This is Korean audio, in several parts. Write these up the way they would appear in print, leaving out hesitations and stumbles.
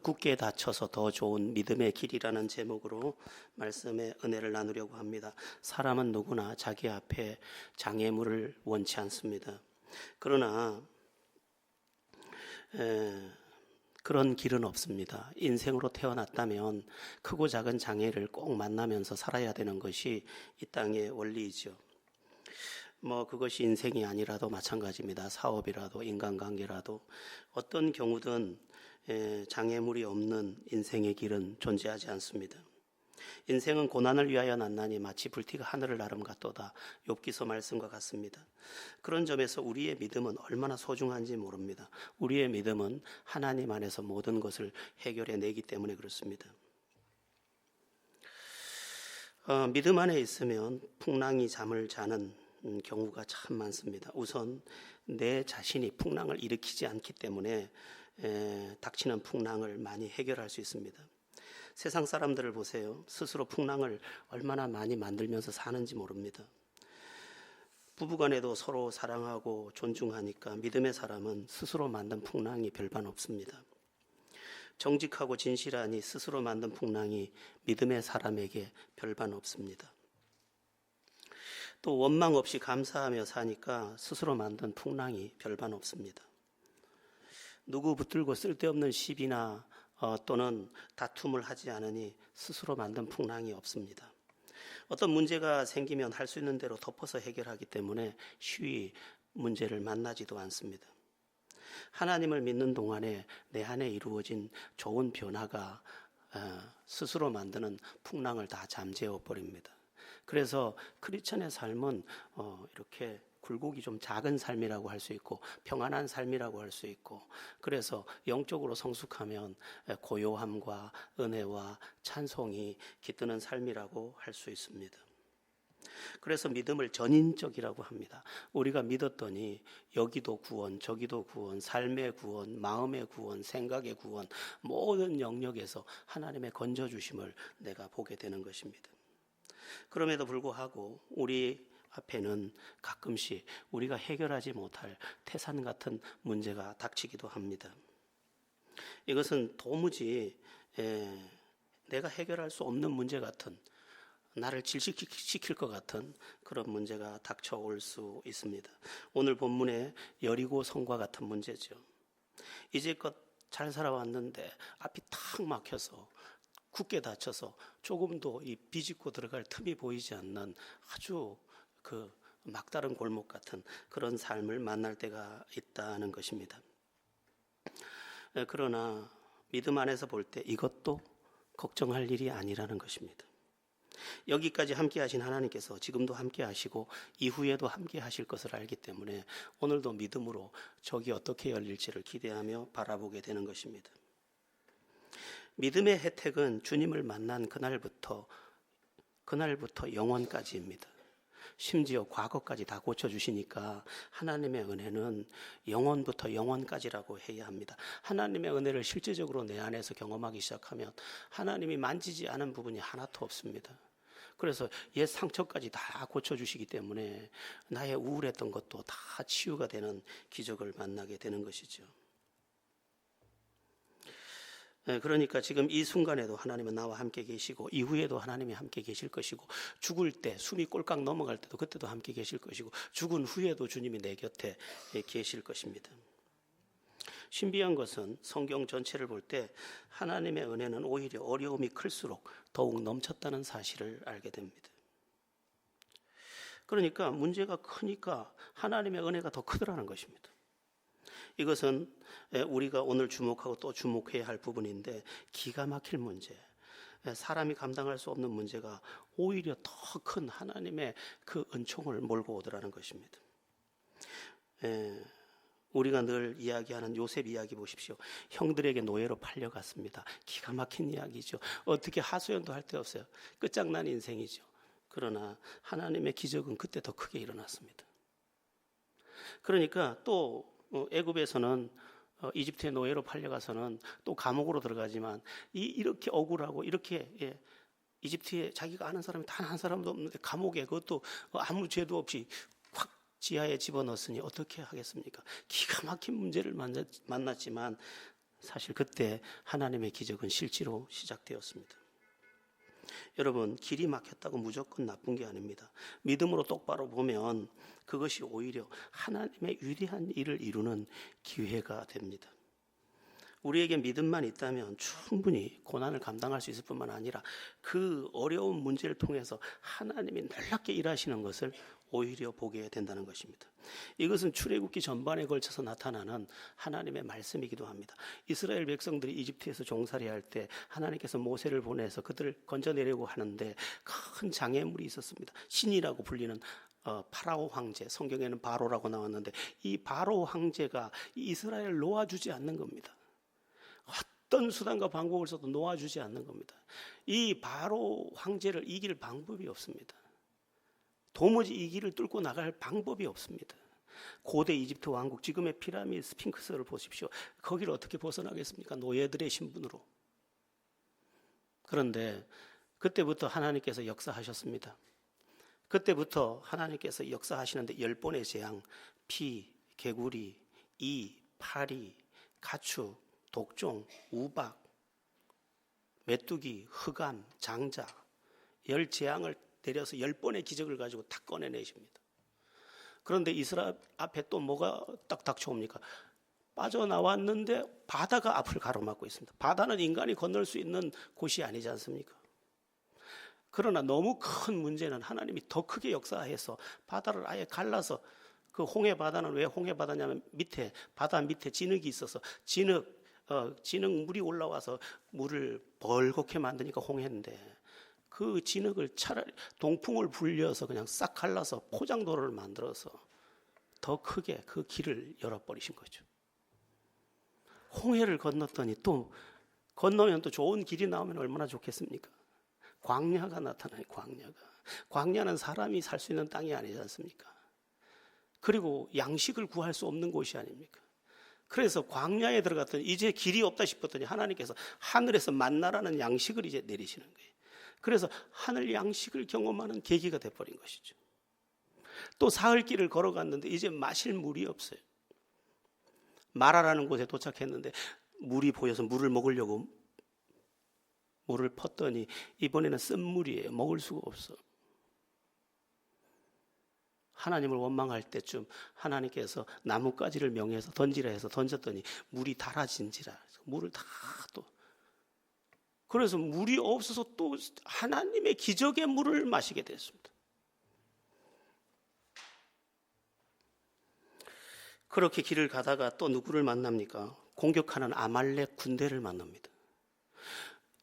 굳게 닫혀서 더 좋은 믿음의 길이라는 제목으로 말씀의 은혜를 나누려고 합니다. 사람은 누구나 자기 앞에 장애물을 원치 않습니다. 그러나 그런 길은 없습니다. 인생으로 태어났다면 크고 작은 장애를 꼭 만나면서 살아야 되는 것이 이 땅의 원리이죠. 그것이 인생이 아니라도 마찬가지입니다. 사업이라도 인간관계라도 어떤 경우든 장애물이 없는 인생의 길은 존재하지 않습니다. 인생은 고난을 위하여 났나니 마치 불티가 하늘을 나름 같도다. 욥기서 말씀과 같습니다. 그런 점에서 우리의 믿음은 얼마나 소중한지 모릅니다. 우리의 믿음은 하나님 안에서 모든 것을 해결해 내기 때문에 그렇습니다. 믿음 안에 있으면 풍랑이 잠을 자는 경우가 참 많습니다. 우선 내 자신이 풍랑을 일으키지 않기 때문에 닥치는 풍랑을 많이 해결할 수 있습니다. 세상 사람들을 보세요. 스스로 풍랑을 얼마나 많이 만들면서 사는지 모릅니다. 부부간에도 서로 사랑하고 존중하니까 믿음의 사람은 스스로 만든 풍랑이 별반 없습니다. 정직하고 진실하니 스스로 만든 풍랑이 믿음의 사람에게 별반 없습니다. 또 원망 없이 감사하며 사니까 스스로 만든 풍랑이 별반 없습니다. 누구 붙들고 쓸데없는 시비나 또는 다툼을 하지 않으니 스스로 만든 풍랑이 없습니다. 어떤 문제가 생기면 할 수 있는 대로 덮어서 해결하기 때문에 쉬이 문제를 만나지도 않습니다. 하나님을 믿는 동안에 내 안에 이루어진 좋은 변화가 스스로 만드는 풍랑을 다 잠재워 버립니다. 그래서 크리스천의 삶은 이렇게 굴곡이 좀 작은 삶이라고 할 수 있고 평안한 삶이라고 할 수 있고, 그래서 영적으로 성숙하면 고요함과 은혜와 찬송이 깃드는 삶이라고 할 수 있습니다. 그래서 믿음을 전인적이라고 합니다. 우리가 믿었더니 여기도 구원, 저기도 구원, 삶의 구원, 마음의 구원, 생각의 구원, 모든 영역에서 하나님의 건져주심을 내가 보게 되는 것입니다. 그럼에도 불구하고 우리 앞에는 가끔씩 우리가 해결하지 못할 태산 같은 문제가 닥치기도 합니다. 이것은 도무지 내가 해결할 수 없는 문제 같은, 나를 질식시킬 것 같은 그런 문제가 닥쳐올 수 있습니다. 오늘 본문의 여리고 성과 같은 문제죠. 이제껏 잘 살아왔는데 앞이 탁 막혀서 굳게 닫혀서 조금도 이 비집고 들어갈 틈이 보이지 않는 아주 그 막다른 골목 같은 그런 삶을 만날 때가 있다는 것입니다. 그러나 믿음 안에서 볼 때 이것도 걱정할 일이 아니라는 것입니다. 여기까지 함께 하신 하나님께서 지금도 함께 하시고 이후에도 함께 하실 것을 알기 때문에 오늘도 믿음으로 적이 어떻게 열릴지를 기대하며 바라보게 되는 것입니다. 믿음의 혜택은 주님을 만난 그날부터 영원까지입니다. 심지어 과거까지 다 고쳐주시니까 하나님의 은혜는 영원부터 영원까지라고 해야 합니다. 하나님의 은혜를 실제적으로 내 안에서 경험하기 시작하면 하나님이 만지지 않은 부분이 하나도 없습니다. 그래서 옛 상처까지 다 고쳐주시기 때문에 나의 우울했던 것도 다 치유가 되는 기적을 만나게 되는 것이죠. 그러니까 지금 이 순간에도 하나님은 나와 함께 계시고 이후에도 하나님이 함께 계실 것이고, 죽을 때 숨이 꼴깍 넘어갈 때도 그때도 함께 계실 것이고, 죽은 후에도 주님이 내 곁에 계실 것입니다. 신비한 것은 성경 전체를 볼 때 하나님의 은혜는 오히려 어려움이 클수록 더욱 넘쳤다는 사실을 알게 됩니다. 그러니까 문제가 크니까 하나님의 은혜가 더 크더라는 것입니다. 이것은 우리가 오늘 주목하고 또 주목해야 할 부분인데, 기가 막힐 문제, 사람이 감당할 수 없는 문제가 오히려 더 큰 하나님의 그 은총을 몰고 오더라는 것입니다. 우리가 늘 이야기하는 요셉 이야기 보십시오. 형들에게 노예로 팔려갔습니다. 기가 막힌 이야기죠. 어떻게 하소연도 할 데 없어요. 끝장난 인생이죠. 그러나 하나님의 기적은 그때 더 크게 일어났습니다. 그러니까 또 애굽에서는 이집트의 노예로 팔려가서는 또 감옥으로 들어가지만 이렇게 억울하고 이렇게 이집트에 자기가 아는 사람이 단 한 사람도 없는데 감옥에, 그것도 아무 죄도 없이 확 지하에 집어넣었으니 어떻게 하겠습니까? 기가 막힌 문제를 만났지만 사실 그때 하나님의 기적은 실제로 시작되었습니다. 여러분, 길이 막혔다고 무조건 나쁜 게 아닙니다. 믿음으로 똑바로 보면 그것이 오히려 하나님의 위대한 일을 이루는 기회가 됩니다. 우리에게 믿음만 있다면 충분히 고난을 감당할 수 있을 뿐만 아니라 그 어려운 문제를 통해서 하나님이 놀랍게 일하시는 것을 오히려 보게 된다는 것입니다. 이것은 출애굽기 전반에 걸쳐서 나타나는 하나님의 말씀이기도 합니다. 이스라엘 백성들이 이집트에서 종살이할 때 하나님께서 모세를 보내서 그들을 건져내려고 하는데 큰 장애물이 있었습니다. 신이라고 불리는 파라오 황제, 성경에는 바로라고 나왔는데 이 바로 황제가 이스라엘을 놓아주지 않는 겁니다. 어떤 수단과 방법을 써도 놓아주지 않는 겁니다. 이 바로 황제를 이길 방법이 없습니다. 도무지 이 길을 뚫고 나갈 방법이 없습니다. 고대 이집트 왕국, 지금의 피라미드 스핑크스를 보십시오. 거기를 어떻게 벗어나겠습니까? 노예들의 신분으로. 그런데 그때부터 하나님께서 역사하셨습니다. 그때부터 하나님께서 역사하시는데 10번의 재앙, 피, 개구리, 이, 파리, 가축, 독종, 우박, 메뚜기, 흑암, 장자, 10재앙을 내려서 10번의 기적을 가지고 다 꺼내내십니다. 그런데 이스라엘 앞에 또 뭐가 딱 닥쳐옵니까? 빠져나왔는데 바다가 앞을 가로막고 있습니다. 바다는 인간이 건널 수 있는 곳이 아니지 않습니까? 그러나 너무 큰 문제는 하나님이 더 크게 역사해서 바다를 아예 갈라서, 그 홍해 바다는 왜 홍해 바다냐면 밑에, 바다 밑에 진흙이 있어서 진흙 물이 올라와서 물을 벌겋게 만드니까 홍해인데, 그 진흙을 차라리 동풍을 불려서 그냥 싹 갈라서 포장도로를 만들어서 더 크게 그 길을 열어버리신 거죠. 홍해를 건넜더니 또 건너면 또 좋은 길이 나오면 얼마나 좋겠습니까? 광야가 나타나요. 광야는 사람이 살 수 있는 땅이 아니지 않습니까? 그리고 양식을 구할 수 없는 곳이 아닙니까? 그래서 광야에 들어갔더니 이제 길이 없다 싶었더니 하나님께서 하늘에서 만나라는 양식을 이제 내리시는 거예요. 그래서 하늘 양식을 경험하는 계기가 돼버린 것이죠. 또 사흘길을 걸어갔는데 이제 마실 물이 없어요. 마라라는 곳에 도착했는데 물이 보여서 물을 먹으려고 물을 펐더니 이번에는 쓴 물이에요. 먹을 수가 없어. 하나님을 원망할 때쯤 하나님께서 나뭇가지를 명해서 던지라 해서 던졌더니 물이 달아진지라 물을 다 또, 그래서 물이 없어서 또 하나님의 기적의 물을 마시게 됐습니다. 그렇게 길을 가다가 또 누구를 만납니까? 공격하는 아말렉 군대를 만납니다.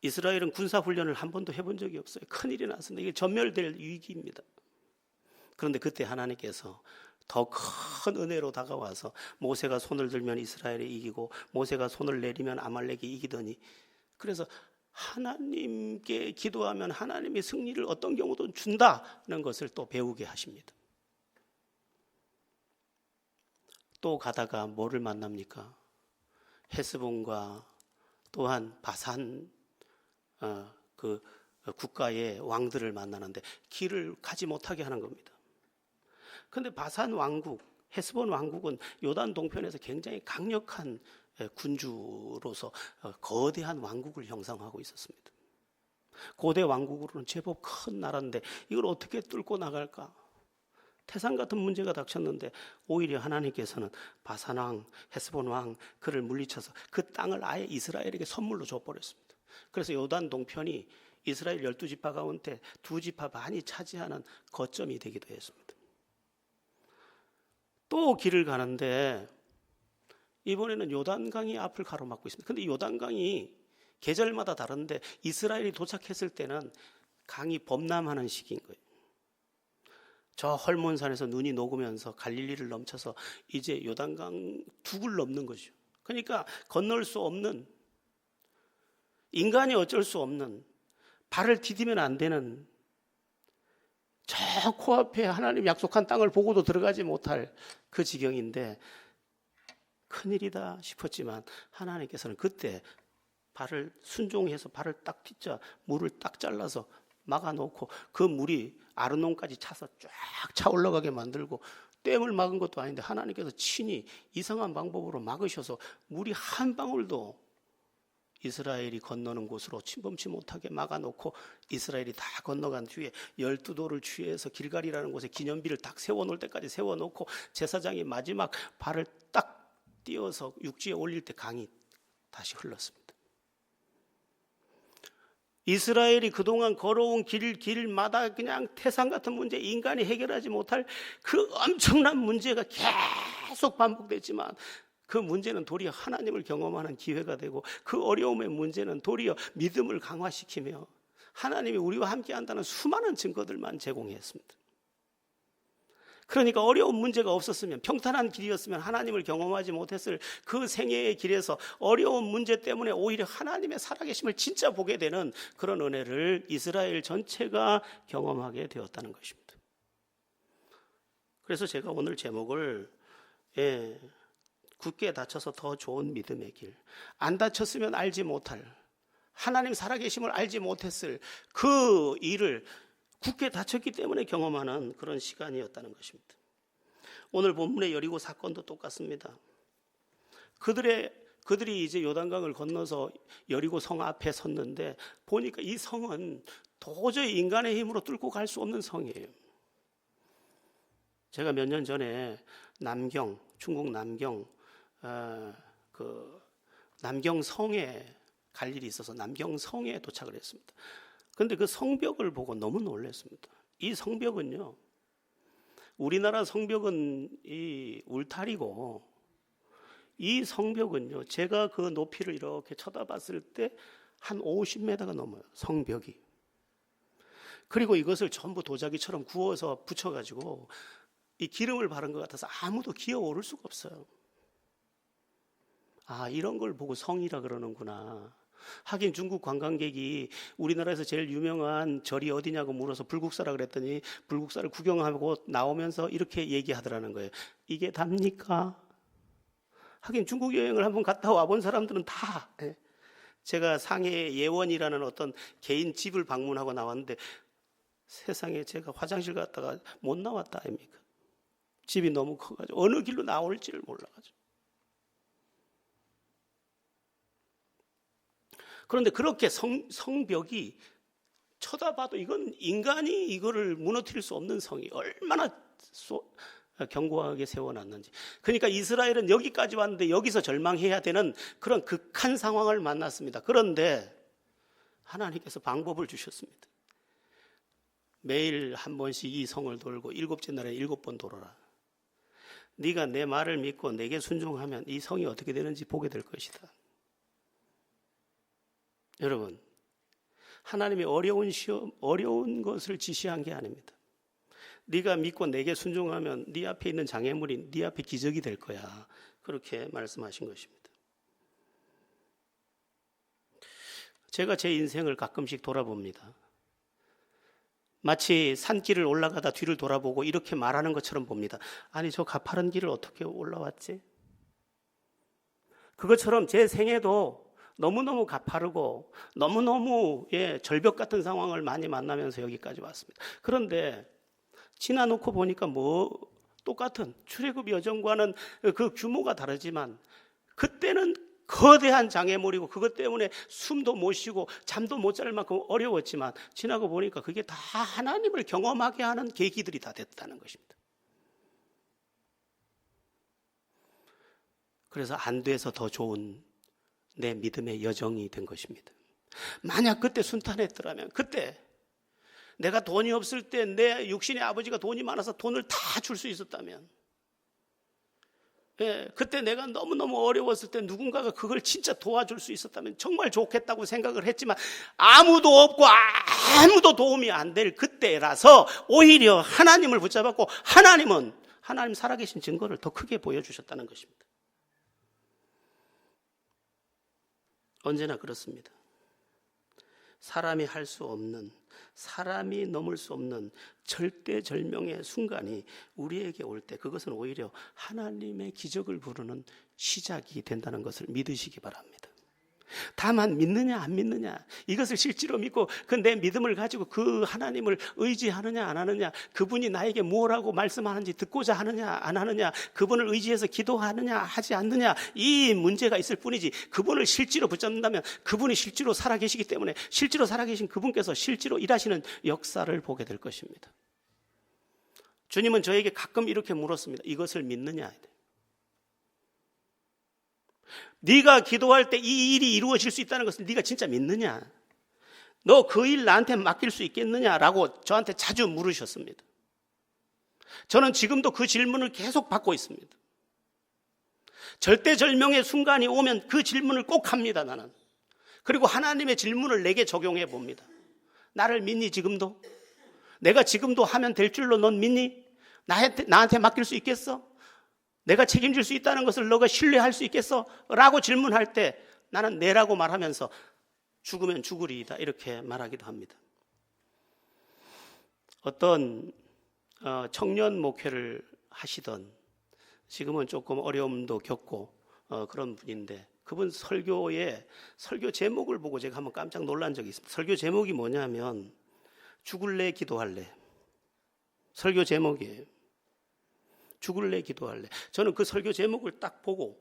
이스라엘은 군사훈련을 한 번도 해본 적이 없어요. 큰일이 났습니다. 이게 전멸될 위기입니다. 그런데 그때 하나님께서 더 큰 은혜로 다가와서 모세가 손을 들면 이스라엘이 이기고 모세가 손을 내리면 아말렉이 이기더니, 그래서 하나님께 기도하면 하나님이 승리를 어떤 경우도 준다는 것을 또 배우게 하십니다. 또 가다가 뭐를 만납니까? 헤스본과 또한 바산 그 국가의 왕들을 만나는데 길을 가지 못하게 하는 겁니다. 그런데 바산 왕국, 헤스본 왕국은 요단 동편에서 굉장히 강력한 군주로서 거대한 왕국을 형성하고 있었습니다. 고대 왕국으로는 제법 큰 나라인데 이걸 어떻게 뚫고 나갈까? 태산 같은 문제가 닥쳤는데 오히려 하나님께서는 바산 왕, 헤스본 왕 그를 물리쳐서 그 땅을 아예 이스라엘에게 선물로 줘버렸습니다. 그래서 요단 동편이 이스라엘 12지파 가운데 2지파 반이 차지하는 거점이 되기도 했습니다. 또 길을 가는데 이번에는 요단강이 앞을 가로막고 있습니다. 그런데 요단강이 계절마다 다른데 이스라엘이 도착했을 때는 강이 범람하는 시기인 거예요. 저 헐몬산에서 눈이 녹으면서 갈릴리를 넘쳐서 이제 요단강 둑을 넘는 거죠. 그러니까 건널 수 없는, 인간이 어쩔 수 없는, 발을 디디면 안 되는, 저 코앞에 하나님 약속한 땅을 보고도 들어가지 못할 그 지경인데 큰일이다 싶었지만 하나님께서는 그때 발을 순종해서 발을 딱 딛자 물을 딱 잘라서 막아놓고 그 물이 아르논까지 차서 쫙 차 올라가게 만들고, 댐을 막은 것도 아닌데 하나님께서 친히 이상한 방법으로 막으셔서 물이 한 방울도 이스라엘이 건너는 곳으로 침범치 못하게 막아놓고 이스라엘이 다 건너간 뒤에 12도를 취해서 길갈이라는 곳에 기념비를 딱 세워놓을 때까지 세워놓고 제사장이 마지막 발을 딱 띄어서 육지에 올릴 때 강이 다시 흘렀습니다. 이스라엘이 그동안 걸어온 길마다 그냥 태산 같은 문제, 인간이 해결하지 못할 그 엄청난 문제가 계속 반복됐지만 그 문제는 도리어 하나님을 경험하는 기회가 되고 그 어려움의 문제는 도리어 믿음을 강화시키며 하나님이 우리와 함께 한다는 수많은 증거들만 제공했습니다. 그러니까 어려운 문제가 없었으면, 평탄한 길이었으면 하나님을 경험하지 못했을 그 생애의 길에서 어려운 문제 때문에 오히려 하나님의 살아계심을 진짜 보게 되는 그런 은혜를 이스라엘 전체가 경험하게 되었다는 것입니다. 그래서 제가 오늘 제목을 굳게 닫혀서 더 좋은 믿음의 길, 안 닫혔으면 알지 못할, 하나님 살아계심을 알지 못했을 그 일을 굳게 닫혔기 때문에 경험하는 그런 시간이었다는 것입니다. 오늘 본문의 여리고 사건도 똑같습니다. 그들이 이제 요단강을 건너서 여리고 성 앞에 섰는데 보니까 이 성은 도저히 인간의 힘으로 뚫고 갈 수 없는 성이에요. 제가 몇 년 전에 중국 남경성에 갈 일이 있어서 남경성에 도착을 했습니다. 그런데 그 성벽을 보고 너무 놀랐습니다. 이 성벽은요, 우리나라 성벽은 이 울타리고, 이 성벽은요, 제가 그 높이를 이렇게 쳐다봤을 때 한 50m가 넘어요, 성벽이. 그리고 이것을 전부 도자기처럼 구워서 붙여가지고 이 기름을 바른 것 같아서 아무도 기어 오를 수가 없어요. 아, 이런 걸 보고 성이라 그러는구나. 하긴 중국 관광객이 우리나라에서 제일 유명한 절이 어디냐고 물어서 불국사라 그랬더니 불국사를 구경하고 나오면서 이렇게 얘기하더라는 거예요. 이게 답니까? 하긴 중국 여행을 한번 갔다 와본 사람들은 다, 제가 상해 예원이라는 어떤 개인 집을 방문하고 나왔는데 세상에 제가 화장실 갔다가 못 나왔다 아닙니까? 집이 너무 커가지고 어느 길로 나올지를 몰라가지고. 그런데 그렇게 성벽이 쳐다봐도 이건 인간이 이거를 무너뜨릴 수 없는 성이 얼마나 견고하게 세워놨는지. 그러니까 이스라엘은 여기까지 왔는데 여기서 절망해야 되는 그런 극한 상황을 만났습니다. 그런데 하나님께서 방법을 주셨습니다. 매일 한 번씩 이 성을 돌고 7째 날에 7번 돌아라. 네가 내 말을 믿고 내게 순종하면 이 성이 어떻게 되는지 보게 될 것이다. 여러분, 하나님이 어려운 것을 지시한 게 아닙니다. 네가 믿고 내게 순종하면 네 앞에 있는 장애물이 네 앞에 기적이 될 거야. 그렇게 말씀하신 것입니다. 제가 제 인생을 가끔씩 돌아봅니다. 마치 산길을 올라가다 뒤를 돌아보고 이렇게 말하는 것처럼 봅니다. 아니, 저 가파른 길을 어떻게 올라왔지? 그것처럼 제 생애도 너무너무 가파르고 너무너무 절벽 같은 상황을 많이 만나면서 여기까지 왔습니다. 그런데 지나놓고 보니까 똑같은 출애굽 여정과는 그 규모가 다르지만 그때는 거대한 장애물이고 그것 때문에 숨도 못 쉬고 잠도 못 잘 만큼 어려웠지만 지나고 보니까 그게 다 하나님을 경험하게 하는 계기들이 다 됐다는 것입니다. 그래서 안 돼서 더 좋은 내 믿음의 여정이 된 것입니다. 만약 그때 순탄했더라면, 그때 내가 돈이 없을 때 내 육신의 아버지가 돈이 많아서 돈을 다 줄 수 있었다면, 그때 내가 너무너무 어려웠을 때 누군가가 그걸 진짜 도와줄 수 있었다면 정말 좋겠다고 생각을 했지만 아무도 없고 아무도 도움이 안 될 그때라서 오히려 하나님을 붙잡았고 하나님 살아계신 증거를 더 크게 보여주셨다는 것입니다. 언제나 그렇습니다. 사람이 할 수 없는, 사람이 넘을 수 없는 절대절명의 순간이 우리에게 올 때 그것은 오히려 하나님의 기적을 부르는 시작이 된다는 것을 믿으시기 바랍니다. 다만 믿느냐 안 믿느냐, 이것을 실제로 믿고 그 내 믿음을 가지고 그 하나님을 의지하느냐 안 하느냐, 그분이 나에게 뭐라고 말씀하는지 듣고자 하느냐 안 하느냐, 그분을 의지해서 기도하느냐 하지 않느냐, 이 문제가 있을 뿐이지, 그분을 실제로 붙잡는다면 그분이 실제로 살아계시기 때문에 실제로 살아계신 그분께서 실제로 일하시는 역사를 보게 될 것입니다. 주님은 저에게 가끔 이렇게 물었습니다. 이것을 믿느냐? 네가 기도할 때 이 일이 이루어질 수 있다는 것을 네가 진짜 믿느냐? 너 그 일 나한테 맡길 수 있겠느냐라고 저한테 자주 물으셨습니다. 저는 지금도 그 질문을 계속 받고 있습니다. 절대절명의 순간이 오면 그 질문을 꼭 합니다, 나는. 그리고 하나님의 질문을 내게 적용해 봅니다. 나를 믿니 지금도? 내가 지금도 하면 될 줄로 넌 믿니? 나한테 맡길 수 있겠어? 내가 책임질 수 있다는 것을 너가 신뢰할 수 있겠어? 라고 질문할 때 나는 네라고 말하면서 죽으면 죽으리이다 이렇게 말하기도 합니다. 어떤 청년 목회를 하시던, 지금은 조금 어려움도 겪고 그런 분인데, 그분 설교 제목을 보고 제가 한번 깜짝 놀란 적이 있습니다. 설교 제목이 뭐냐면 죽을래 기도할래. 설교 제목이에요. 죽을래 기도할래. 저는 그 설교 제목을 딱 보고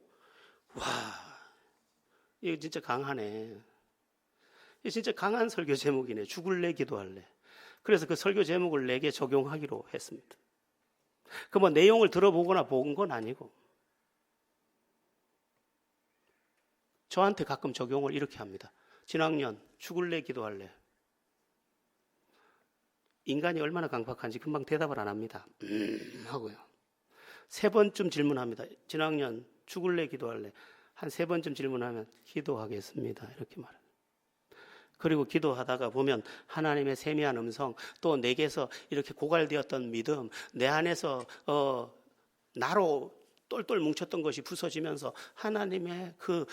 와, 이거 진짜 강하네. 이거 진짜 강한 설교 제목이네. 죽을래 기도할래. 그래서 그 설교 제목을 내게 적용하기로 했습니다. 그 뭐 내용을 들어보거나 본 건 아니고 저한테 가끔 적용을 이렇게 합니다. 진학년 죽을래 기도할래. 인간이 얼마나 강박한지 금방 대답을 안 합니다. 하고요. 3번쯤 질문합니다. 진학년 죽을래 기도할래. 한 3번쯤 질문하면 기도하겠습니다 이렇게 말합니다. 그리고 기도하다가 보면 하나님의 세미한 음성, 또 내게서 이렇게 고갈되었던 믿음, 내 안에서 나로 똘똘 뭉쳤던 것이 부서지면서 하나님의 그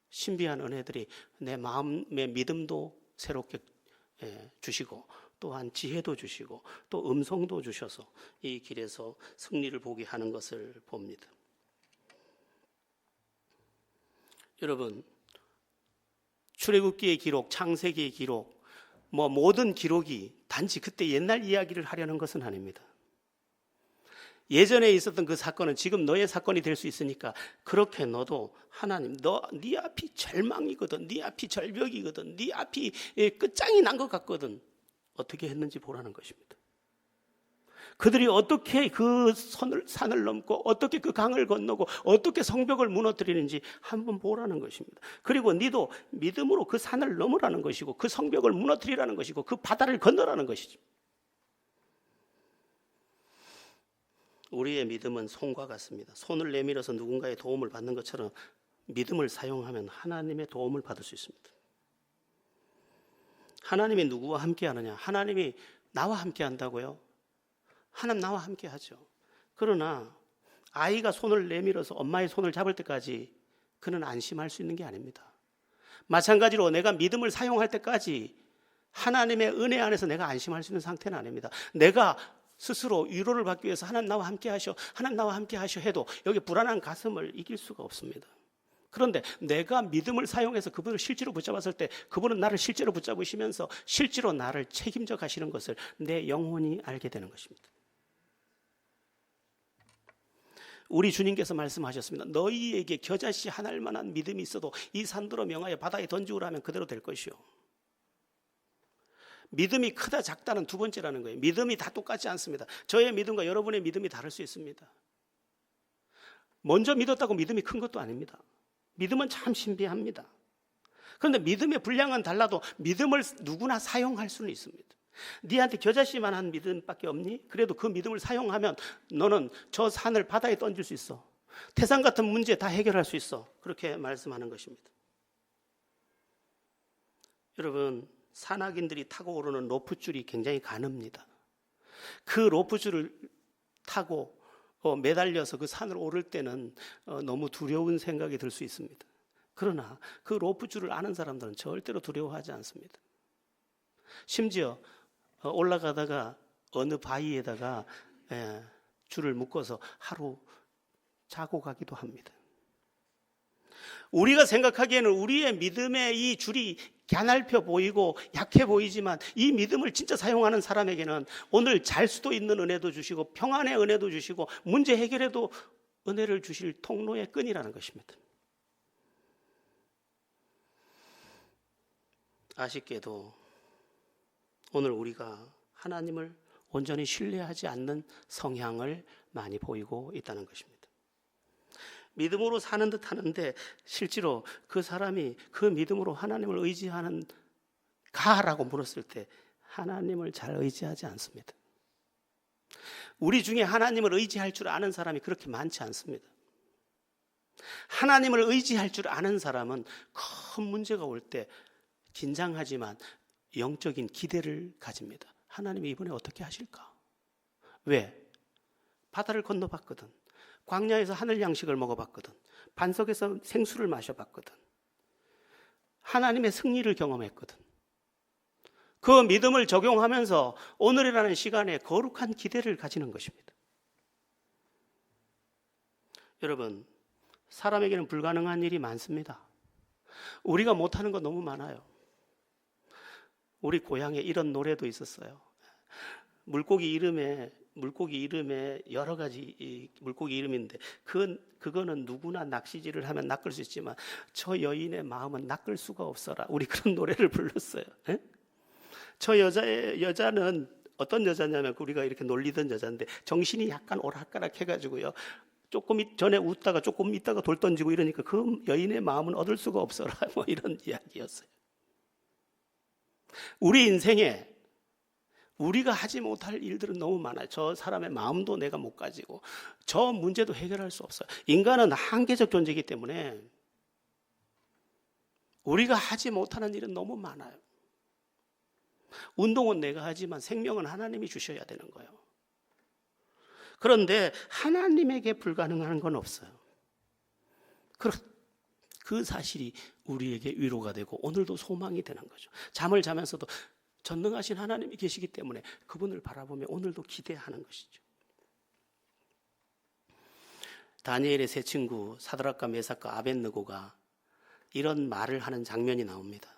신비한 은혜들이 내 마음의 믿음도 새롭게 주시고, 또한 지혜도 주시고 또 음성도 주셔서 이 길에서 승리를 보게 하는 것을 봅니다. 여러분, 출애굽기의 기록, 창세기의 기록, 모든 기록이 단지 그때 옛날 이야기를 하려는 것은 아닙니다. 예전에 있었던 그 사건은 지금 너의 사건이 될 수 있으니까 그렇게 너도 하나님, 네 앞이 절망이거든, 네 앞이 절벽이거든, 네 앞이 끝장이 난 것 같거든, 어떻게 했는지 보라는 것입니다. 그들이 어떻게 그 산을 넘고 어떻게 그 강을 건너고 어떻게 성벽을 무너뜨리는지 한번 보라는 것입니다. 그리고 너도 믿음으로 그 산을 넘으라는 것이고 그 성벽을 무너뜨리라는 것이고 그 바다를 건너라는 것이죠. 우리의 믿음은 손과 같습니다. 손을 내밀어서 누군가의 도움을 받는 것처럼 믿음을 사용하면 하나님의 도움을 받을 수 있습니다. 하나님이 누구와 함께 하느냐? 하나님이 나와 함께 한다고요? 하나님 나와 함께 하죠. 그러나 아이가 손을 내밀어서 엄마의 손을 잡을 때까지 그는 안심할 수 있는 게 아닙니다. 마찬가지로 내가 믿음을 사용할 때까지 하나님의 은혜 안에서 내가 안심할 수 있는 상태는 아닙니다. 내가 스스로 위로를 받기 위해서 하나님 나와 함께 하셔, 하나님 나와 함께 하셔 해도 여기 불안한 가슴을 이길 수가 없습니다. 그런데 내가 믿음을 사용해서 그분을 실제로 붙잡았을 때 그분은 나를 실제로 붙잡으시면서 실제로 나를 책임져 가시는 것을 내 영혼이 알게 되는 것입니다. 우리 주님께서 말씀하셨습니다. 너희에게 겨자씨 하나일 만한 믿음이 있어도 이 산들어 명하여 바다에 던지우라 하면 그대로 될 것이요. 믿음이 크다 작다는 두 번째라는 거예요. 믿음이 다 똑같지 않습니다. 저의 믿음과 여러분의 믿음이 다를 수 있습니다. 먼저 믿었다고 믿음이 큰 것도 아닙니다. 믿음은 참 신비합니다. 그런데 믿음의 분량은 달라도 믿음을 누구나 사용할 수는 있습니다. 네한테 겨자씨만한 믿음밖에 없니? 그래도 그 믿음을 사용하면 너는 저 산을 바다에 던질 수 있어. 태산 같은 문제 다 해결할 수 있어. 그렇게 말씀하는 것입니다. 여러분, 산악인들이 타고 오르는 로프줄이 굉장히 가늡니다. 그 로프줄을 타고 매달려서 그 산을 오를 때는 너무 두려운 생각이 들 수 있습니다. 그러나 그 로프줄을 아는 사람들은 절대로 두려워하지 않습니다. 심지어 올라가다가 어느 바위에다가 줄을 묶어서 하루 자고 가기도 합니다. 우리가 생각하기에는 우리의 믿음의 이 줄이 가냘펴 보이고 약해 보이지만 이 믿음을 진짜 사용하는 사람에게는 오늘 잘 수도 있는 은혜도 주시고 평안의 은혜도 주시고 문제 해결에도 은혜를 주실 통로의 끈이라는 것입니다. 아쉽게도 오늘 우리가 하나님을 온전히 신뢰하지 않는 성향을 많이 보이고 있다는 것입니다. 믿음으로 사는 듯 하는데 실제로 그 사람이 그 믿음으로 하나님을 의지하는 가라고 물었을 때 하나님을 잘 의지하지 않습니다. 우리 중에 하나님을 의지할 줄 아는 사람이 그렇게 많지 않습니다. 하나님을 의지할 줄 아는 사람은 큰 문제가 올 때 긴장하지만 영적인 기대를 가집니다. 하나님이 이번에 어떻게 하실까? 왜? 바다를 건너봤거든. 광야에서 하늘 양식을 먹어봤거든. 반석에서 생수를 마셔봤거든. 하나님의 승리를 경험했거든. 그 믿음을 적용하면서 오늘이라는 시간에 거룩한 기대를 가지는 것입니다. 여러분, 사람에게는 불가능한 일이 많습니다. 우리가 못하는 거 너무 많아요. 우리 고향에 이런 노래도 있었어요. 물고기 이름에 여러 가지 물고기 이름인데 그거는 누구나 낚시질을 하면 낚을 수 있지만 저 여인의 마음은 낚을 수가 없어라. 우리 그런 노래를 불렀어요. 에? 저 여자는 어떤 여자냐면 우리가 이렇게 놀리던 여자인데 정신이 약간 오락가락 해가지고요. 조금 전에 웃다가 조금 있다가 돌 던지고 이러니까 그 여인의 마음은 얻을 수가 없어라. 뭐 이런 이야기였어요. 우리 인생에 우리가 하지 못할 일들은 너무 많아요. 저 사람의 마음도 내가 못 가지고 저 문제도 해결할 수 없어요. 인간은 한계적 존재이기 때문에 우리가 하지 못하는 일은 너무 많아요. 운동은 내가 하지만 생명은 하나님이 주셔야 되는 거예요. 그런데 하나님에게 불가능한 건 없어요. 그 사실이 우리에게 위로가 되고 오늘도 소망이 되는 거죠. 잠을 자면서도 전능하신 하나님이 계시기 때문에 그분을 바라보며 오늘도 기대하는 것이죠. 다니엘의 세 친구 사드락과 메삭과 아벳느고가 이런 말을 하는 장면이 나옵니다.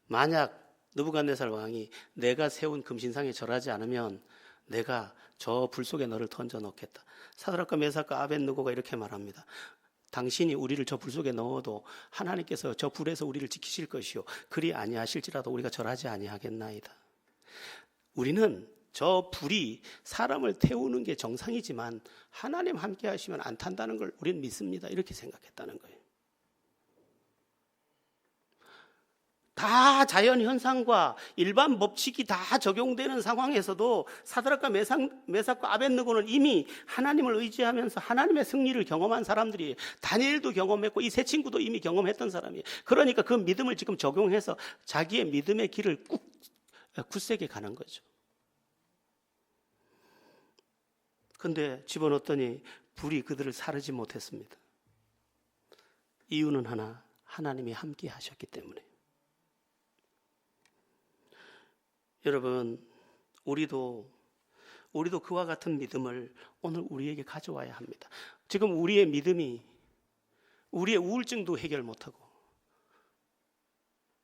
만약 느부갓네살 왕이 내가 세운 금신상에 절하지 않으면 내가 저 불 속에 너를 던져 넣겠다. 사드락과 메삭과 아벳느고가 이렇게 말합니다. 당신이 우리를 저 불 속에 넣어도 하나님께서 저 불에서 우리를 지키실 것이요 그리 아니하실지라도 우리가 절하지 아니하겠나이다. 우리는 저 불이 사람을 태우는 게 정상이지만 하나님 함께 하시면 안 탄다는 걸 우리는 믿습니다. 이렇게 생각했다는 거예요. 다 자연현상과 일반 법칙이 다 적용되는 상황에서도 사드락과 메삭과 아벳느고는 이미 하나님을 의지하면서 하나님의 승리를 경험한 사람들이에요. 다니엘도 경험했고 이 세 친구도 이미 경험했던 사람이에요. 그러니까 그 믿음을 지금 적용해서 자기의 믿음의 길을 굳세게 가는 거죠. 그런데 집어넣었더니 불이 그들을 사르지 못했습니다. 이유는 하나, 하나님이 함께 하셨기 때문에. 여러분, 우리도 그와 같은 믿음을 오늘 우리에게 가져와야 합니다. 지금 우리의 믿음이 우리의 우울증도 해결 못하고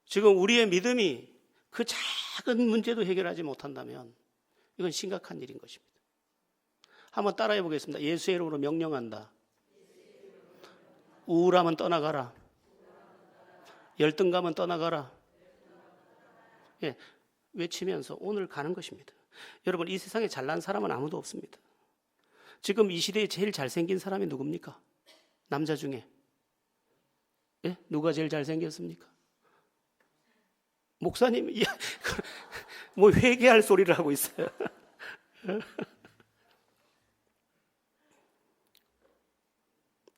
지금 우리의 믿음이 그 작은 문제도 해결하지 못한다면 이건 심각한 일인 것입니다. 한번 따라해 보겠습니다. 예수의 이름으로 명령한다. 우울함은 떠나가라. 열등감은 떠나가라. 예. 외치면서 오늘 가는 것입니다. 여러분, 이 세상에 잘난 사람은 아무도 없습니다. 지금 이 시대에 제일 잘생긴 사람이 누굽니까? 남자 중에. 예? 누가 제일 잘생겼습니까? 목사님, 뭐 회개할 소리를 하고 있어요.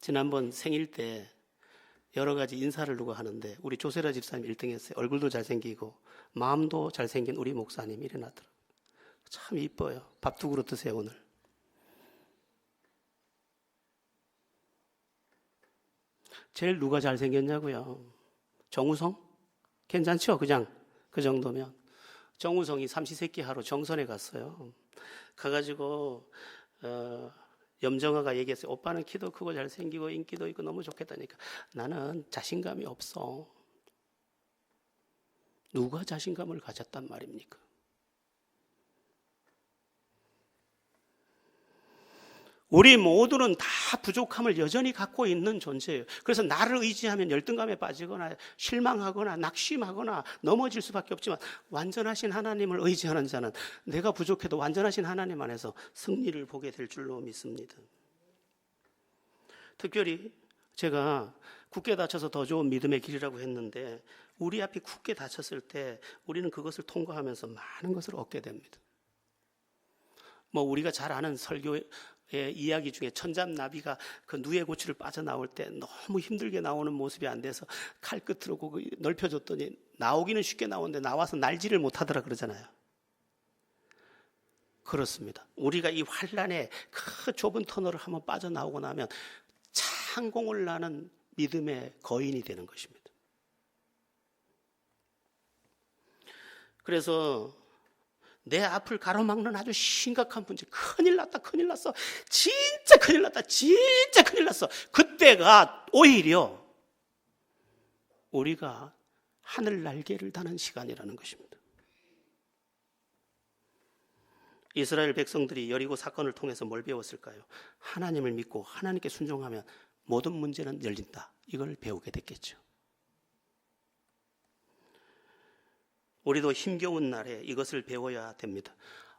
지난번 생일 때 여러 가지 인사를 누가 하는데 우리 조세라 집사님 1등 했어요. 얼굴도 잘생기고 마음도 잘생긴 우리 목사님 일어나더라고요. 참 이뻐요. 밥 두 그릇 드세요 오늘. 제일 누가 잘생겼냐고요? 정우성? 괜찮죠? 그냥 그 정도면. 정우성이 삼시세끼 하러 정선에 갔어요. 가가지고 염정아가 얘기했어요. 오빠는 키도 크고 잘생기고 인기도 있고 너무 좋겠다니까. 나는 자신감이 없어. 누가 자신감을 가졌단 말입니까? 우리 모두는 다 부족함을 여전히 갖고 있는 존재예요. 그래서 나를 의지하면 열등감에 빠지거나 실망하거나 낙심하거나 넘어질 수밖에 없지만, 완전하신 하나님을 의지하는 자는 내가 부족해도 완전하신 하나님 안에서 승리를 보게 될 줄로 믿습니다. 특별히 제가 굳게 닫혀서 더 좋은 믿음의 길이라고 했는데, 우리 앞이 굳게 닫혔을 때 우리는 그것을 통과하면서 많은 것을 얻게 됩니다. 우리가 잘 아는 설교의 이야기 중에 천잡나비가 그 누에 고치를 빠져나올 때 너무 힘들게 나오는 모습이 안 돼서 칼 끝으로 넓혀줬더니 나오기는 쉽게 나오는데 나와서 날지를 못하더라 그러잖아요. 그렇습니다. 우리가 이 환란의 그 좁은 터널을 한번 빠져나오고 나면 창공을 나는 믿음의 거인이 되는 것입니다. 그래서 내 앞을 가로막는 아주 심각한 문제, 큰일 났다, 큰일 났어, 진짜 큰일 났다, 진짜 큰일 났어. 그때가 오히려 우리가 하늘 날개를 다는 시간이라는 것입니다. 이스라엘 백성들이 여리고 사건을 통해서 뭘 배웠을까요? 하나님을 믿고 하나님께 순종하면 모든 문제는 열린다, 이걸 배우게 됐겠죠. 우리도 힘겨운 날에 이것을 배워야 됩니다.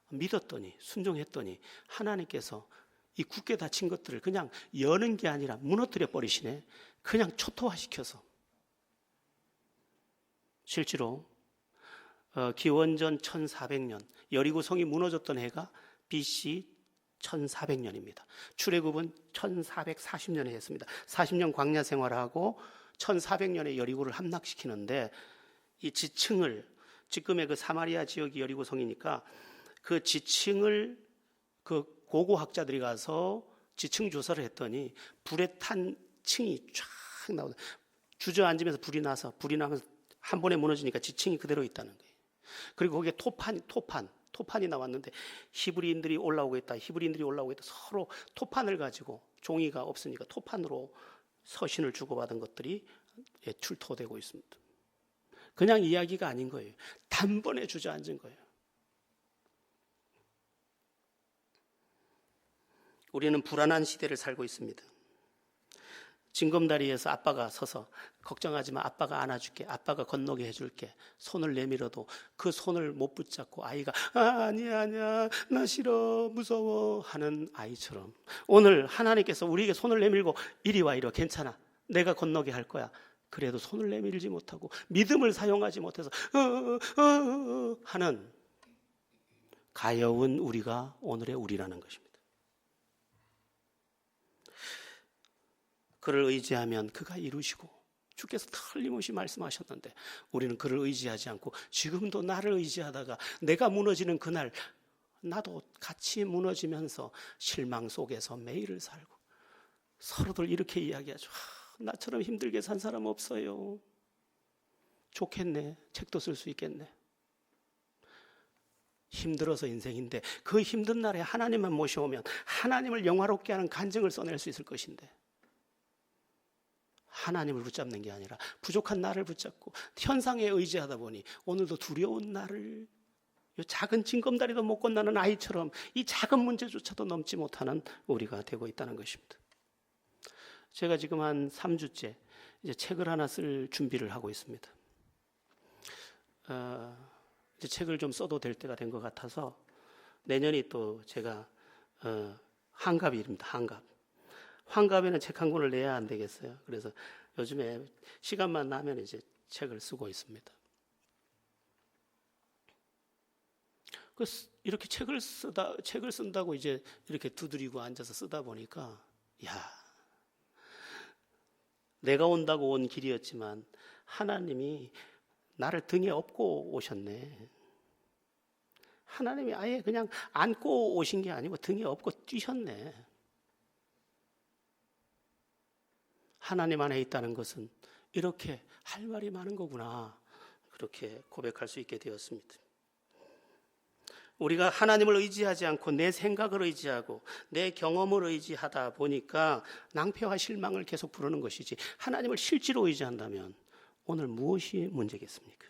믿었더니, 순종했더니 하나님께서 이 굳게 닫힌 것들을 그냥 여는 게 아니라 무너뜨려 버리시네. 그냥 초토화시켜서. 실제로 기원전 1400년 여리고성이 무너졌던 해가 BC 1400년입니다. 출애굽은 1440년에 했습니다. 40년 광야 생활하고 1400년에 여리고를 함락시키는데, 이 지층을, 지금의 그 사마리아 지역이 여리고성이니까 그 지층을 그 고고학자들이 가서 지층 조사를 했더니 불에 탄 층이 쫙 나오다. 주저앉으면서 불이 나면서 한 번에 무너지니까 지층이 그대로 있다는 거예요. 그리고 거기에 토판이 나왔는데 히브리인들이 올라오고 있다. 서로 토판을 가지고, 종이가 없으니까 토판으로 서신을 주고받은 것들이 출토되고 있습니다. 그냥 이야기가 아닌 거예요. 단번에 주저앉은 거예요. 우리는 불안한 시대를 살고 있습니다. 징검다리에서 아빠가 서서 걱정하지 마, 아빠가 안아줄게, 아빠가 건너게 해줄게, 손을 내밀어도 그 손을 못 붙잡고 아이가 아니야 나 싫어 무서워 하는 아이처럼, 오늘 하나님께서 우리에게 손을 내밀고 이리 와, 괜찮아, 내가 건너게 할 거야. 그래도 손을 내밀지 못하고 믿음을 사용하지 못해서 하는 가여운 우리가 오늘의 우리라는 것입니다. 그를 의지하면 그가 이루시고, 주께서 틀림없이 말씀하셨는데 우리는 그를 의지하지 않고 지금도 나를 의지하다가 내가 무너지는 그날 나도 같이 무너지면서 실망 속에서 매일을 살고, 서로들 이렇게 이야기하죠. 나처럼 힘들게 산 사람 없어요. 좋겠네, 책도 쓸 수 있겠네. 힘들어서 인생인데 그 힘든 날에 하나님만 모셔오면 하나님을 영화롭게 하는 간증을 써낼 수 있을 것인데, 하나님을 붙잡는 게 아니라 부족한 나를 붙잡고 현상에 의지하다 보니 오늘도 두려운 나를, 이 작은 징검다리도 못 건너는 아이처럼 이 작은 문제조차도 넘지 못하는 우리가 되고 있다는 것입니다. 제가 지금 한 3주째 이제 책을 하나 쓸 준비를 하고 있습니다. 이제 책을 좀 써도 될 때가 된 것 같아서, 내년이 또 제가 한갑일입니다. 환갑에는 책 한 권을 내야 안 되겠어요. 그래서 요즘에 시간만 나면 이제 책을 쓰고 있습니다. 이렇게 책을 쓴다고 이제 이렇게 두드리고 앉아서 쓰다 보니까, 내가 온다고 온 길이었지만 하나님이 나를 등에 업고 오셨네. 하나님이 아예 그냥 안고 오신 게 아니고 등에 업고 뛰셨네. 하나님 안에 있다는 것은 이렇게 할 말이 많은 거구나, 그렇게 고백할 수 있게 되었습니다. 우리가 하나님을 의지하지 않고 내 생각을 의지하고 내 경험을 의지하다 보니까 낭패와 실망을 계속 부르는 것이지, 하나님을 실제로 의지한다면 오늘 무엇이 문제겠습니까?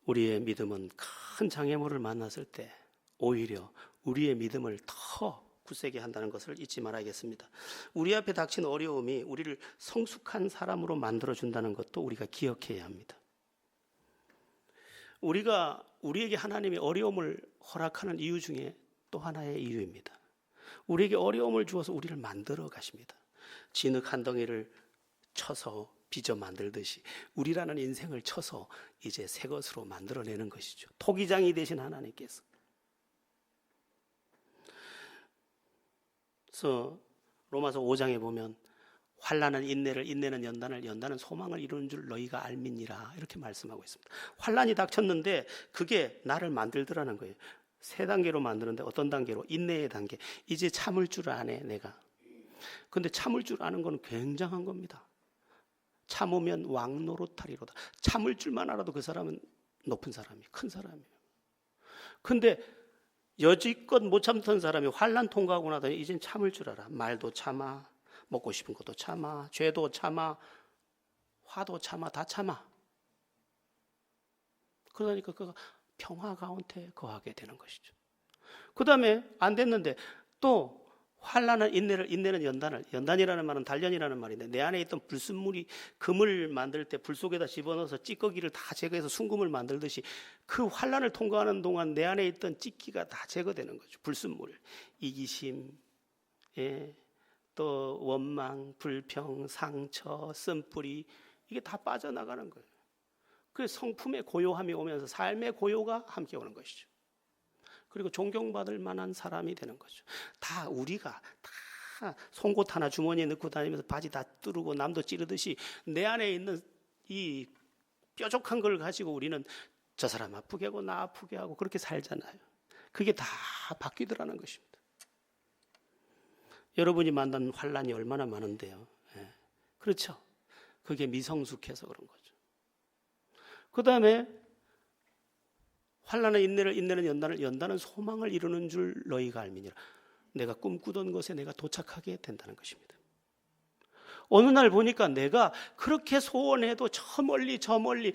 우리의 믿음은 큰 장애물을 만났을 때 오히려 우리의 믿음을 더 굳세게 한다는 것을 잊지 말아야겠습니다. 우리 앞에 닥친 어려움이 우리를 성숙한 사람으로 만들어준다는 것도 우리가 기억해야 합니다. 우리가 우리에게 하나님이 어려움을 허락하는 이유 중에 또 하나의 이유입니다. 우리에게 어려움을 주어서 우리를 만들어 가십니다. 진흙 한 덩이를 쳐서 빚어 만들듯이 우리라는 인생을 쳐서 이제 새 것으로 만들어내는 것이죠. 토기장이 되신 하나님께서. 그래서 로마서 5장에 보면 환난은 인내를, 인내는 연단을, 연단은 소망을 이루는 줄 너희가 알미니라, 이렇게 말씀하고 있습니다. 환난이 닥쳤는데 그게 나를 만들더라는 거예요. 세 단계로 만드는데 어떤 단계로? 인내의 단계. 이제 참을 줄 아네 내가. 근데 참을 줄 아는 건 굉장한 겁니다. 참으면 왕노릇하리로다. 참을 줄만 알아도 그 사람은 높은 사람이에요. 큰 사람이에요. 근데 여지껏 못 참던 사람이 환난 통과하고 나더니 이젠 참을 줄 알아. 말도 참아, 먹고 싶은 것도 참아, 죄도 참아, 화도 참아, 다 참아. 그러니까 그가 평화 가운데 거하게 되는 것이죠. 그 다음에 안 됐는데 또 환난은 인내를, 인내는 연단을. 연단이라는 말은 단련이라는 말인데, 내 안에 있던 불순물이 금을 만들 때 불 속에다 집어넣어서 찌꺼기를 다 제거해서 순금을 만들듯이 그 환난을 통과하는 동안 내 안에 있던 찌기가 다 제거되는 거죠. 불순물, 이기심, 또 원망, 불평, 상처, 쓴뿌리, 이게 다 빠져나가는 거예요. 그 성품의 고요함이 오면서 삶의 고요가 함께 오는 것이죠. 그리고 존경받을 만한 사람이 되는 거죠. 다 우리가 다 송곳 하나 주머니에 넣고 다니면서 바지 다 뚫고 남도 찌르듯이 내 안에 있는 이 뾰족한 걸 가지고 우리는 저 사람 아프게 하고 나 아프게 하고 그렇게 살잖아요. 그게 다 바뀌더라는 것입니다. 여러분이 만난 환난이 얼마나 많은데요. 그렇죠. 그게 미성숙해서 그런 거죠. 그 다음에 환난은 인내를, 인내는 연단을, 연단은 소망을 이루는 줄 너희가 알미니라. 내가 꿈꾸던 것에 내가 도착하게 된다는 것입니다. 어느 날 보니까 내가 그렇게 소원해도 저 멀리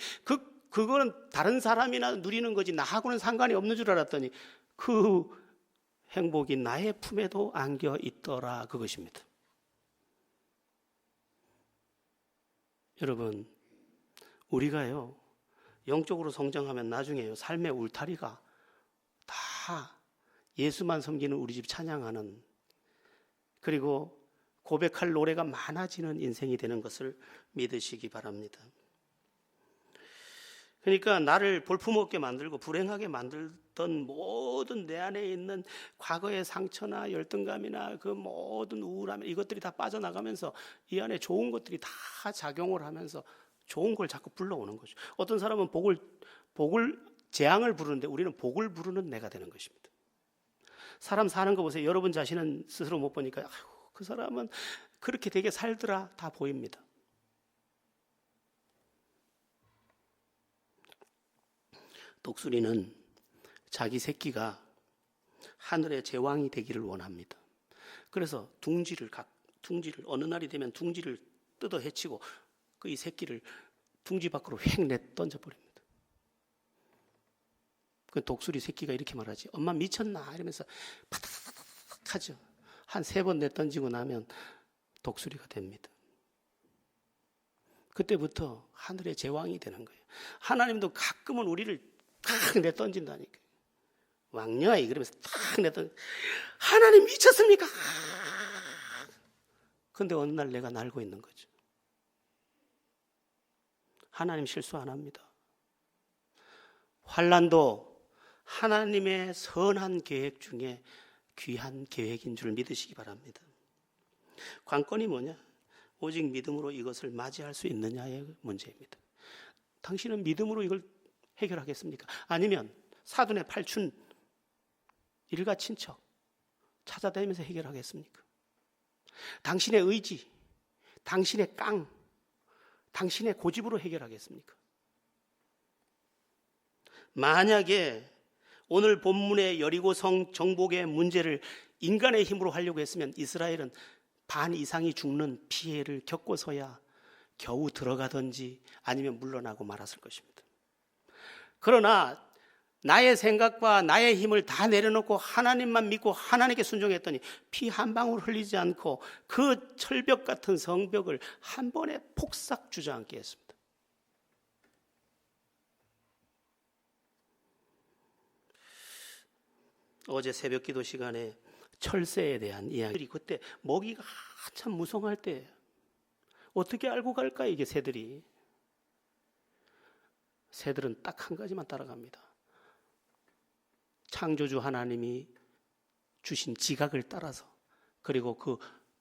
그거는 다른 사람이나 누리는 거지 나하고는 상관이 없는 줄 알았더니 그 행복이 나의 품에도 안겨 있더라, 그것입니다. 여러분, 우리가요 영적으로 성장하면 나중에요 삶의 울타리가 다 예수만 섬기는 우리 집 찬양하는, 그리고 고백할 노래가 많아지는 인생이 되는 것을 믿으시기 바랍니다. 그러니까 나를 볼품없게 만들고 불행하게 만들던 모든 내 안에 있는 과거의 상처나 열등감이나 그 모든 우울함, 이것들이 다 빠져나가면서 이 안에 좋은 것들이 다 작용을 하면서 좋은 걸 자꾸 불러오는 거죠. 어떤 사람은 재앙을 부르는데 우리는 복을 부르는 내가 되는 것입니다. 사람 사는 거 보세요. 여러분 자신은 스스로 못 보니까 아유, 그 사람은 그렇게 되게 살더라 다 보입니다. 독수리는 자기 새끼가 하늘의 제왕이 되기를 원합니다. 그래서 둥지를 어느 날이 되면 둥지를 뜯어 헤치고 그 이 새끼를 둥지 밖으로 휙 던져 버립니다. 그 독수리 새끼가 이렇게 말하지. 엄마 미쳤나? 이러면서 파닥파닥 하죠. 한 3번 내던지고 나면 독수리가 됩니다. 그때부터 하늘의 제왕이 되는 거예요. 하나님도 가끔은 우리를 탁 내던진다니까요. 왕녀아이 그러면서 탁 내던. 하나님 미쳤습니까? 근데 어느 날 내가 날고 있는 거죠. 하나님 실수 안 합니다. 환난도 하나님의 선한 계획 중에 귀한 계획인 줄 믿으시기 바랍니다. 관건이 뭐냐? 오직 믿음으로 이것을 맞이할 수 있느냐의 문제입니다. 당신은 믿음으로 이걸 해결하겠습니까? 아니면 사돈의 팔춘 일가 친척 찾아다니면서 해결하겠습니까? 당신의 의지, 당신의 당신의 고집으로 해결하겠습니까? 만약에 오늘 본문의 여리고성 정복의 문제를 인간의 힘으로 하려고 했으면 이스라엘은 반 이상이 죽는 피해를 겪고서야 겨우 들어가든지 아니면 물러나고 말았을 것입니다. 그러나 나의 생각과 나의 힘을 다 내려놓고 하나님만 믿고 하나님께 순종했더니 피 한 방울 흘리지 않고 그 철벽 같은 성벽을 한 번에 폭삭 주저앉게 했습니다. 어제 새벽 기도 시간에 철새에 대한 이야기들이 그때 먹이가 한참 무성할 때 어떻게 알고 갈까 이게 새들이. 새들은 딱 한 가지만 따라갑니다. 창조주 하나님이 주신 지각을 따라서 그리고 그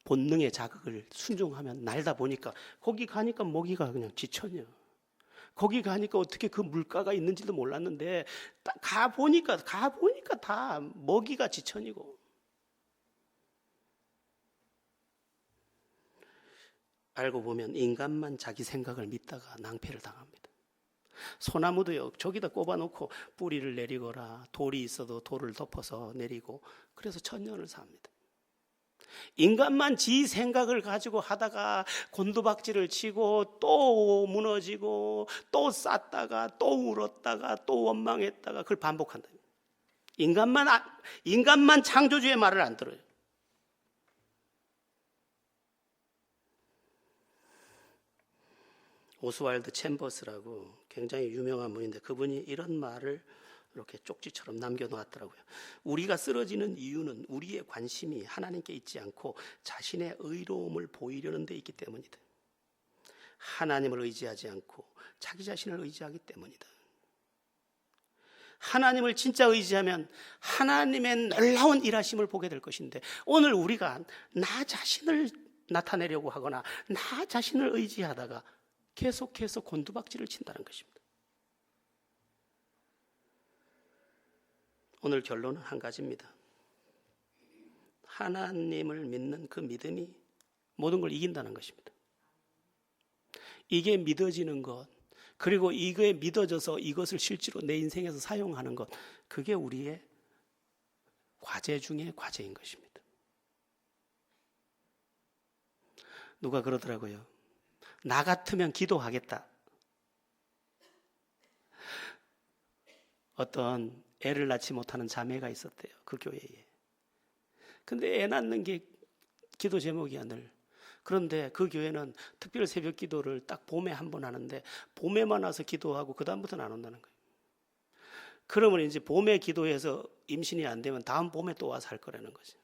본능의 자극을 순종하면 날다 보니까 거기 가니까 먹이가 그냥 지천이야. 거기 가니까 어떻게 그 물가가 있는지도 몰랐는데 가보니까 다 먹이가 지천이고. 알고 보면 인간만 자기 생각을 믿다가 낭패를 당합니다. 소나무도요, 저기다 꼽아놓고 뿌리를 내리거나 돌이 있어도 돌을 덮어서 내리고 그래서 천년을 삽니다. 인간만 지 생각을 가지고 하다가 곤두박질을 치고 또 무너지고 또 쌌다가 또 울었다가 또 원망했다가 그걸 반복한다. 인간만 창조주의 말을 안 들어요. 오스왈드 챔버스라고 굉장히 유명한 분인데 그분이 이런 말을 이렇게 쪽지처럼 남겨놓았더라고요. 우리가 쓰러지는 이유는 우리의 관심이 하나님께 있지 않고 자신의 의로움을 보이려는 데 있기 때문이다. 하나님을 의지하지 않고 자기 자신을 의지하기 때문이다. 하나님을 진짜 의지하면 하나님의 놀라운 일하심을 보게 될 것인데 오늘 우리가 나 자신을 나타내려고 하거나 나 자신을 의지하다가 계속해서 곤두박질을 친다는 것입니다. 오늘 결론은 한 가지입니다. 하나님을 믿는 그 믿음이 모든 걸 이긴다는 것입니다. 이게 믿어지는 것, 그리고 이거에 믿어져서 이것을 실제로 내 인생에서 사용하는 것, 그게 우리의 과제 중에 과제인 것입니다. 누가 그러더라고요. 나 같으면 기도하겠다. 어떤 애를 낳지 못하는 자매가 있었대요. 그 교회에. 근데 애 낳는 게 기도 제목이야 늘. 그런데 그 교회는 특별 새벽 기도를 딱 봄에 한 번 하는데 봄에만 와서 기도하고 그 다음부터는 안 온다는 거예요. 그러면 이제 봄에 기도해서 임신이 안 되면 다음 봄에 또 와서 할 거라는 거죠.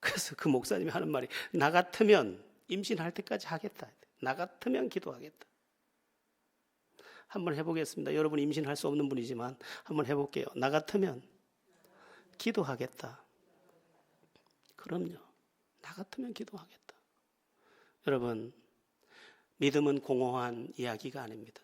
그래서 그 목사님이 하는 말이 나 같으면 임신할 때까지 하겠다. 나 같으면 기도하겠다. 한번 해보겠습니다. 여러분 임신할 수 없는 분이지만 한번 해볼게요. 나 같으면 기도하겠다. 그럼요. 나 같으면 기도하겠다. 여러분, 믿음은 공허한 이야기가 아닙니다.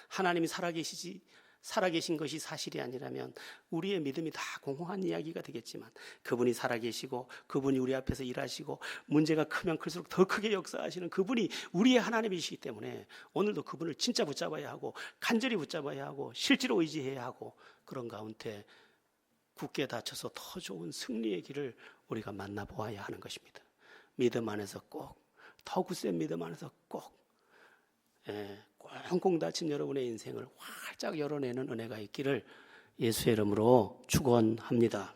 하나님이 살아계신 것이 사실이 아니라면 우리의 믿음이 다 공허한 이야기가 되겠지만 그분이 살아계시고 그분이 우리 앞에서 일하시고 문제가 크면 클수록 더 크게 역사하시는 그분이 우리의 하나님이시기 때문에 오늘도 그분을 진짜 붙잡아야 하고 간절히 붙잡아야 하고 실제로 의지해야 하고 그런 가운데 굳게 닫혀서 더 좋은 승리의 길을 우리가 만나보아야 하는 것입니다. 믿음 안에서 꼭 더 굳센 믿음 안에서 꼭 꽁꽁 닫힌 여러분의 인생을 활짝 열어내는 은혜가 있기를 예수의 이름으로 축원합니다.